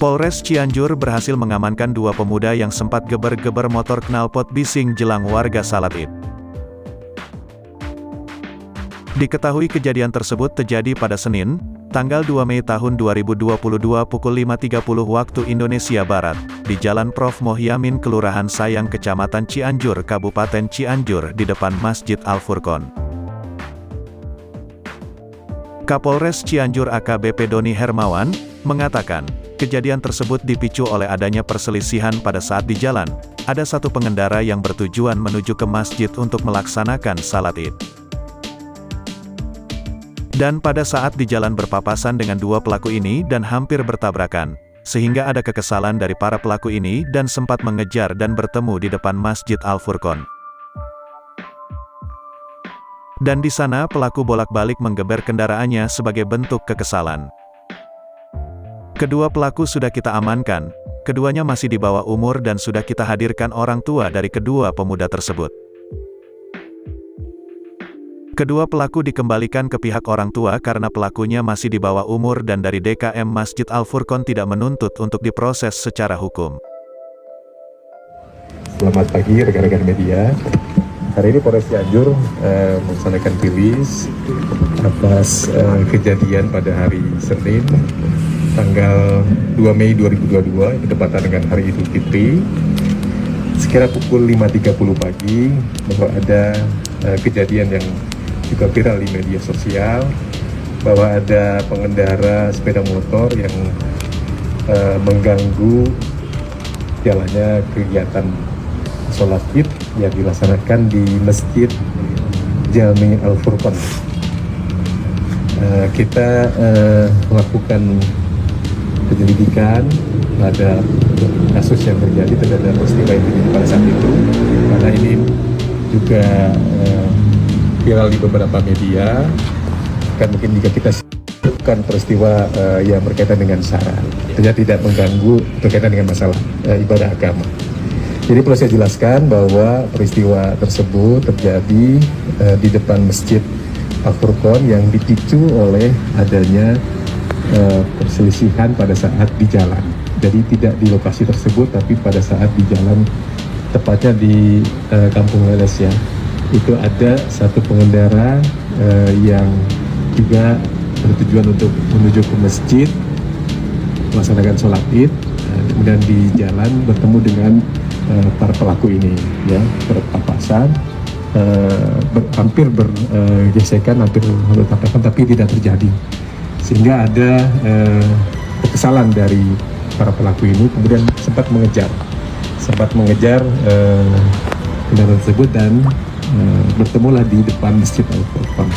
Polres Cianjur berhasil mengamankan dua pemuda yang sempat geber-geber motor knalpot bising jelang warga salat Id. Diketahui kejadian tersebut terjadi pada Senin, tanggal 2 Mei tahun 2022 pukul 5.30 waktu Indonesia Barat, di Jalan Prof. Mohyamin Kelurahan Sayang Kecamatan Cianjur Kabupaten Cianjur di depan Masjid Al-Furqon. Kapolres Cianjur AKBP Doni Hermawan mengatakan, kejadian tersebut dipicu oleh adanya perselisihan pada saat di jalan. Ada satu pengendara yang bertujuan menuju ke masjid untuk melaksanakan salat Id. Dan pada saat di jalan berpapasan dengan dua pelaku ini dan hampir bertabrakan, sehingga ada kekesalan dari para pelaku ini dan sempat mengejar dan bertemu di depan Masjid Al-Furqon. Dan di sana pelaku bolak-balik menggeber kendaraannya sebagai bentuk kekesalan. Kedua pelaku sudah kita amankan, keduanya masih di bawah umur dan sudah kita hadirkan orang tua dari kedua pemuda tersebut. Kedua pelaku dikembalikan ke pihak orang tua karena pelakunya masih di bawah umur dan dari DKM Masjid Al-Furqon tidak menuntut untuk diproses secara hukum. Selamat pagi rekan-rekan media. Hari ini Polres Cianjur melaksanakan rilis atas kejadian pada hari Senin, tanggal 2 Mei 2022, bertepatan dengan Hari Idul Fitri. Sekira pukul 5.30 pagi, bahwa ada kejadian yang juga viral di media sosial, bahwa ada pengendara sepeda motor yang mengganggu jalannya kegiatan sholat Id yang dilaksanakan di Masjid Jami Al-Furqon. Kita melakukan penyelidikan pada kasus yang terjadi terhadap peristiwa yang terjadi pada saat itu, karena ini juga viral di beberapa media. Kan mungkin jika kita sebutkan peristiwa yang berkaitan dengan syarat, tidak mengganggu berkaitan dengan masalah ibadah agama. Jadi perlu saya jelaskan bahwa peristiwa tersebut terjadi di depan Masjid Al-Furqon yang dipicu oleh adanya perselisihan pada saat di jalan. Jadi tidak di lokasi tersebut, tapi pada saat di jalan, tepatnya di Kampung Leles ya. Itu ada satu pengendara yang juga bertujuan untuk menuju ke masjid melaksanakan sholat Id, kemudian di jalan bertemu dengan para pelaku ini, ya, berpapasan, hampir bergesekan, hampir bertabrakan, tapi tidak terjadi, sehingga ada kekesalan dari para pelaku ini, kemudian sempat mengejar kendaraan tersebut dan bertemulah di depan Masjid Al-Furqon.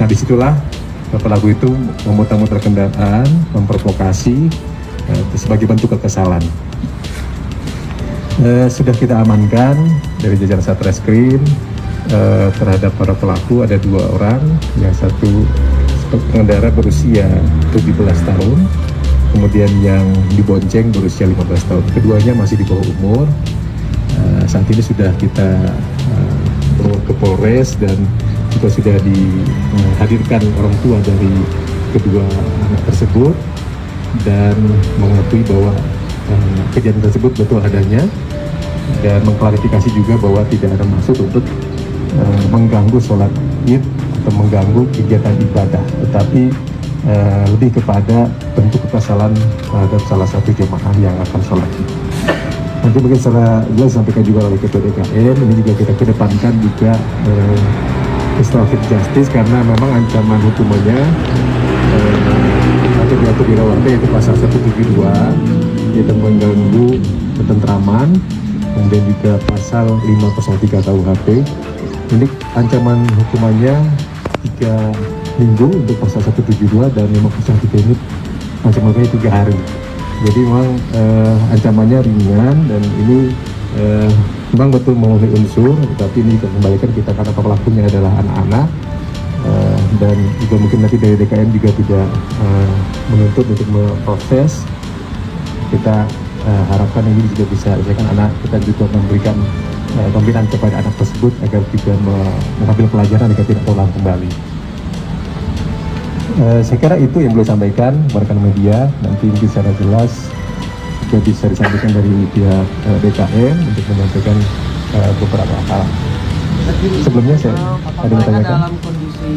Nah, disitulah pelaku itu memutar-mutar kendaraan, memprovokasi sebagai bentuk kekesalan. Sudah kita amankan dari jajaran Satreskrim terhadap para pelaku. Ada dua orang, yang satu pengendara berusia 17 tahun, kemudian yang dibonceng berusia 15 tahun. Keduanya masih di bawah umur. Saat ini sudah kita bawa ke Polres dan juga sudah dihadirkan orang tua dari kedua anak tersebut dan mengakui bahwa kejadian tersebut betul adanya, dan mengklarifikasi juga bahwa tidak ada maksud untuk mengganggu sholat Id atau mengganggu kegiatan ibadah, tetapi lebih kepada bentuk kekesalan terhadap salah satu jemaah yang akan sholat Id. Nanti mungkin secara jelas disampaikan juga oleh Ketua DKM, ini juga kita kedepankan juga restoratif justice, karena memang ancaman hukumannya atau diatur di RUHP yaitu pasal 172, yaitu mengganggu ketentraman, kemudian juga pasal 503 KUHP. Ini ancaman hukumannya 3 minggu untuk pasal 172 dan 503 ini ancamannya 3 hari. Jadi memang ancamannya ringan, dan ini memang betul memenuhi unsur, tetapi ini kembalikan kita karena pelakunya adalah anak-anak, dan juga mungkin nanti dari DKM juga tidak menuntut untuk memproses. Kita harapkan ini juga bisa, misalkan anak kita juga memberikan pembinaan kepada anak tersebut agar juga mengambil pelajaran agar tidak terulang kembali. Saya kira itu yang boleh sampaikan rekan media. Nanti mungkin secara jelas juga bisa disampaikan dari pihak BKN untuk menyampaikan beberapa hal. Sebelumnya saya ada yang tanyakan. Dalam kondisi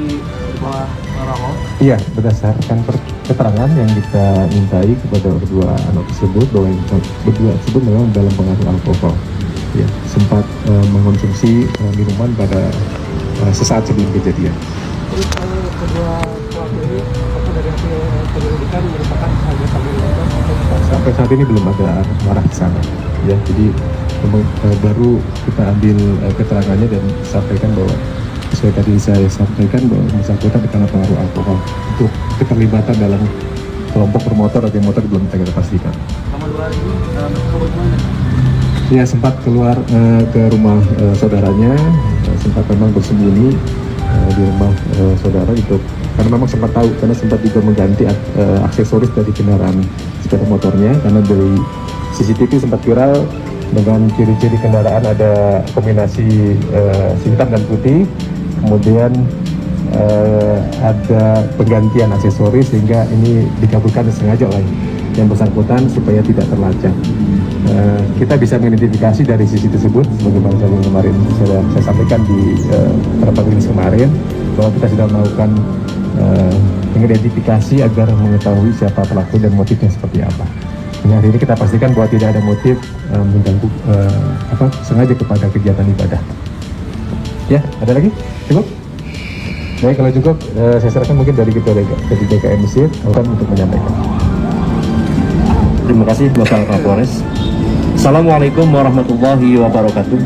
bawah rokok? Iya, berdasarkan keterangan yang kita mintai kepada kedua anak tersebut bahwa yang berdua tersebut memang dalam pengaruh alkohol. Ya, sempat mengkonsumsi minuman pada sesaat sebelum kejadian. Terus kedua pelaku ini apakah dari hasil penyelidikan merupakan anggota militer atau Sampai saat ini belum ada arah ke sana. Ya, jadi memang baru kita ambil keterangannya dan sampaikan bahwa sesuai tadi saya sampaikan bahwa bersangkutan terkena pengaruh alkohol. Untuk keterlibatan dalam kelompok bermotor atau motor belum kita pastikan. sama dua ini dalam kebetulan Ya, sempat keluar ke rumah saudaranya, sempat memang bersembunyi di rumah saudara itu karena memang sempat tahu, karena sempat juga mengganti aksesoris dari kendaraan sepeda motornya, karena dari CCTV sempat viral dengan ciri-ciri kendaraan ada kombinasi hitam dan putih, kemudian ada penggantian aksesoris sehingga ini dikabulkan sengaja oleh yang bersangkutan supaya tidak terlacak. Kita bisa mengidentifikasi dari sisi tersebut, sebagaimana yang kemarin saya sampaikan di beberapa rilis kemarin, bahwa kita sudah melakukan mengidentifikasi agar mengetahui siapa pelaku dan motifnya seperti apa. Hingga hari ini kita pastikan bahwa tidak ada motif mengganggu sengaja kepada kegiatan ibadah. Ya, ada lagi? Cukup? Baik, kalau cukup, saya serahkan mungkin dari Ketua DKM Mesir untuk menyampaikan. Terima kasih Bapak Kapolres. Assalamualaikum warahmatullahi wabarakatuh.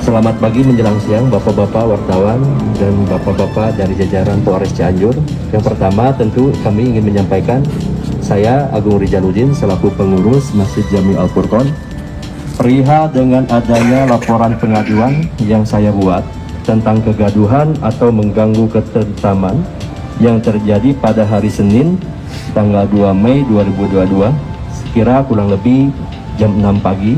Selamat pagi menjelang siang Bapak-Bapak wartawan dan Bapak-Bapak dari jajaran Polres Cianjur. Yang pertama tentu kami ingin menyampaikan, saya Agung Rijaluddin selaku pengurus Masjid Jami Al Furqon, perihal dengan adanya laporan pengaduan yang saya buat tentang kegaduhan atau mengganggu ketentraman yang terjadi pada hari Senin tanggal 2 Mei 2022 sekira kurang lebih jam 6 pagi.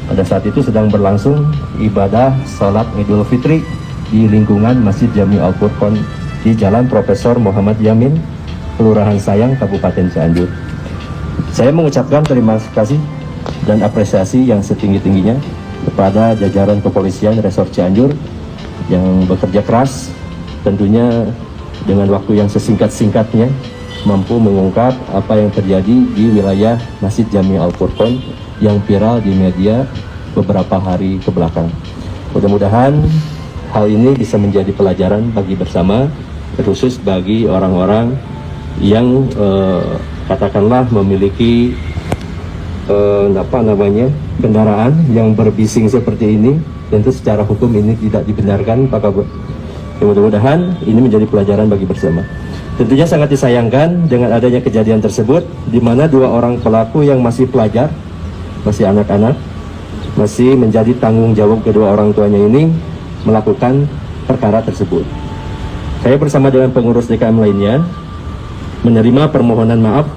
Pada saat itu sedang berlangsung ibadah sholat Idul Fitri di lingkungan Masjid Jami Al Furqon di Jalan Profesor Muhammad Yamin, Kelurahan Sayang, Kabupaten Cianjur. Saya mengucapkan terima kasih dan apresiasi yang setinggi-tingginya kepada jajaran kepolisian Resort Cianjur yang bekerja keras, tentunya dengan waktu yang sesingkat-singkatnya mampu mengungkap apa yang terjadi di wilayah Masjid Jami Al Furqon yang viral di media beberapa hari ke belakang. Mudah-mudahan hal ini bisa menjadi pelajaran bagi bersama, terkhusus bagi orang-orang yang katakanlah memiliki kendaraan yang berbising seperti ini. Tentu secara hukum ini tidak dibenarkan, Pak Kabut. Mudah-mudahan ini menjadi pelajaran bagi bersama. Tentunya sangat disayangkan dengan adanya kejadian tersebut, di mana dua orang pelaku yang masih pelajar, masih anak-anak, masih menjadi tanggung jawab kedua orang tuanya ini melakukan perkara tersebut. Saya bersama dengan pengurus DKM lainnya menerima permohonan maaf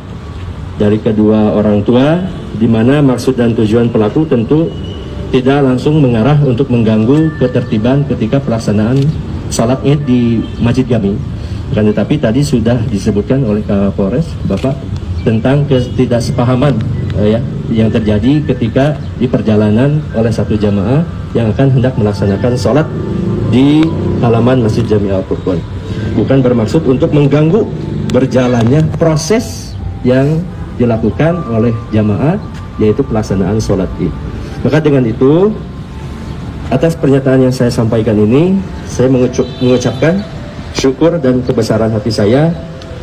dari kedua orang tua, di mana maksud dan tujuan pelaku tentu tidak langsung mengarah untuk mengganggu ketertiban ketika pelaksanaan salat Id di Masjid Jami. Kan tetapi tadi sudah disebutkan oleh Kapolres Bapak tentang ketidaksepahaman yang terjadi ketika di perjalanan oleh satu jamaah yang akan hendak melaksanakan sholat di halaman Masjid Jami Al Furqon. Bukan bermaksud untuk mengganggu berjalannya proses yang dilakukan oleh jamaah, yaitu pelaksanaan sholat Id. Maka dengan itu, atas pernyataan yang saya sampaikan ini, saya mengucapkan syukur dan kebesaran hati saya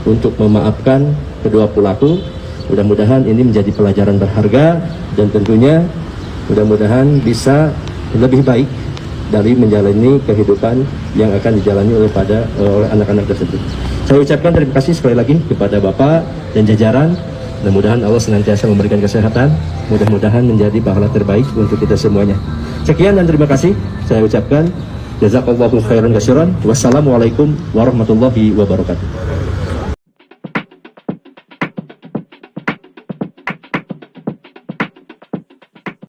untuk memaafkan kedua pelaku. Mudah-mudahan ini menjadi pelajaran berharga dan tentunya mudah-mudahan bisa lebih baik dari menjalani kehidupan yang akan dijalani oleh anak-anak tersebut. Saya ucapkan terima kasih sekali lagi kepada Bapak dan jajaran. Mudah-mudahan Allah senantiasa memberikan kesehatan, mudah-mudahan menjadi pahala terbaik untuk kita semuanya. Sekian dan terima kasih saya ucapkan. Jazakallahu khairan katsiran. Wassalamualaikum warahmatullahi wabarakatuh.